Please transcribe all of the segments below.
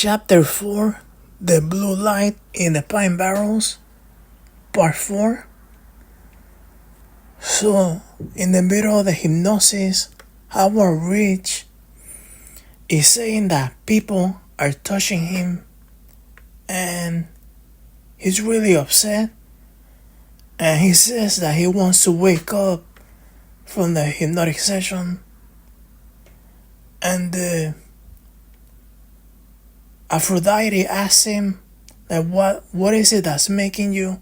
Chapter 4, The Blue Light in the Pine Barrels, Part 4. So, in the middle of the hypnosis, Howard Rich is saying that people are touching him and he's really upset, and he says that he wants to wake up from the hypnotic session, and Aphrodite asks him, like, what is it that's making you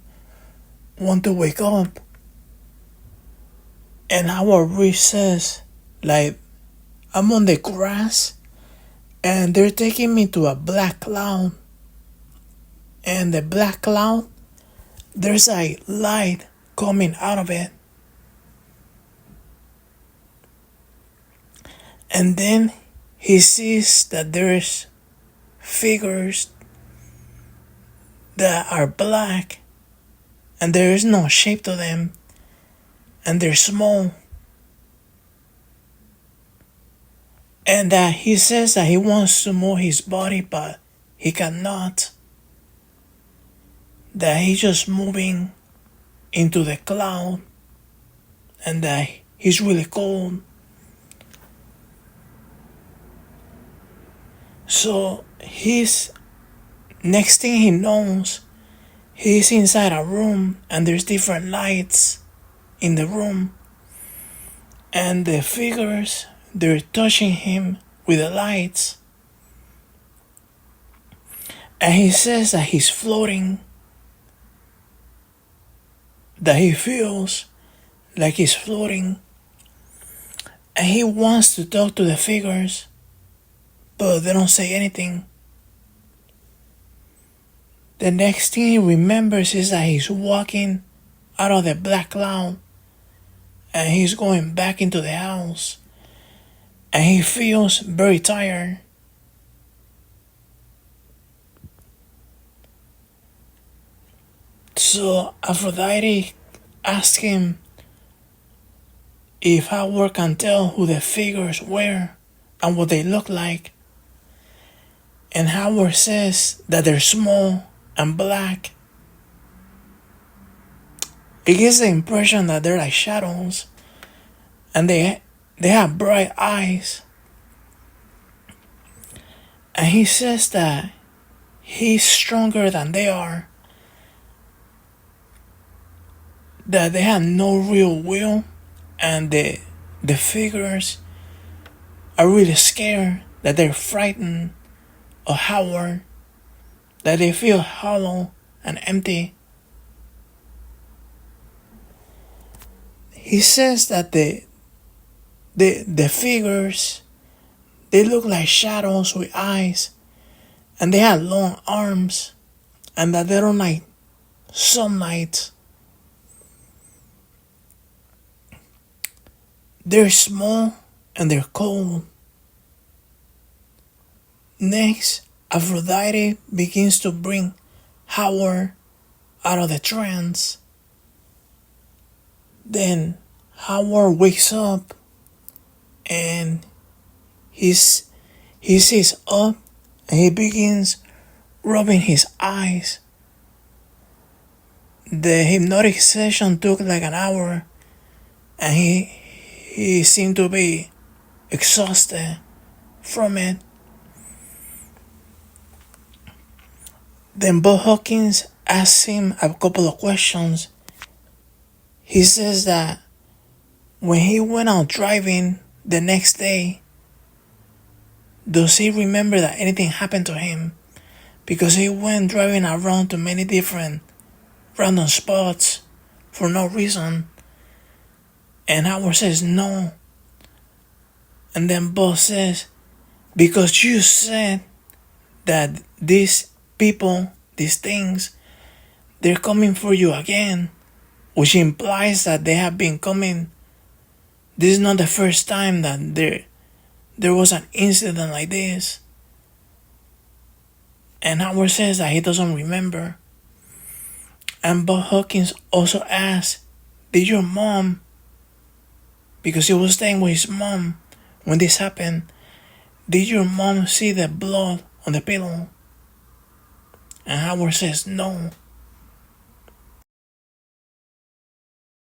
want to wake up? And Howard Rich says, like, I'm on the grass and they're taking me to a black cloud. And the black cloud, there's a light coming out of it. And then he sees that there's figures that are black and there is no shape to them and they're small, and that he says that he wants to move his body but he cannot, that he's just moving into the cloud and that he's really cold. So he's, next thing he knows, he's inside a room and there's different lights in the room, and the figures, they're touching him with the lights, and he says that he's floating, that he feels like he's floating, and he wants to talk to the figures, but they don't say anything. The next thing he remembers is that he's walking out of the black cloud and he's going back into the house, and he feels very tired. So Aphrodite asks him if Howard can tell who the figures were and what they look like. And Howard says that they're small and black. It gives the impression that they're like shadows, and they have bright eyes. And he says that he's stronger than they are, that they have no real will, and the figures are really scared, that they're frightened of Howard, that they feel hollow and empty. He says that the figures, they look like shadows with eyes, and they have long arms, and that they don't like sunlight. They're small and they're cold. Next, Aphrodite begins to bring Howard out of the trance. Then Howard wakes up and he sits up and he begins rubbing his eyes. The hypnotic session took like an hour and he seemed to be exhausted from it. Then Budd Hopkins asks him a couple of questions. He says that when he went out driving the next day, does he remember that anything happened to him? Because he went driving around to many different random spots for no reason. And Howard says no. And then Budd says, because you said that these people, these things, they're coming for you again, which implies that they have been coming. This is not the first time that there was an incident like this. And Howard says that he doesn't remember. And Budd Hopkins also asks, did your mom, because he was staying with his mom when this happened, did your mom see the blood on the pillow. And Howard says no.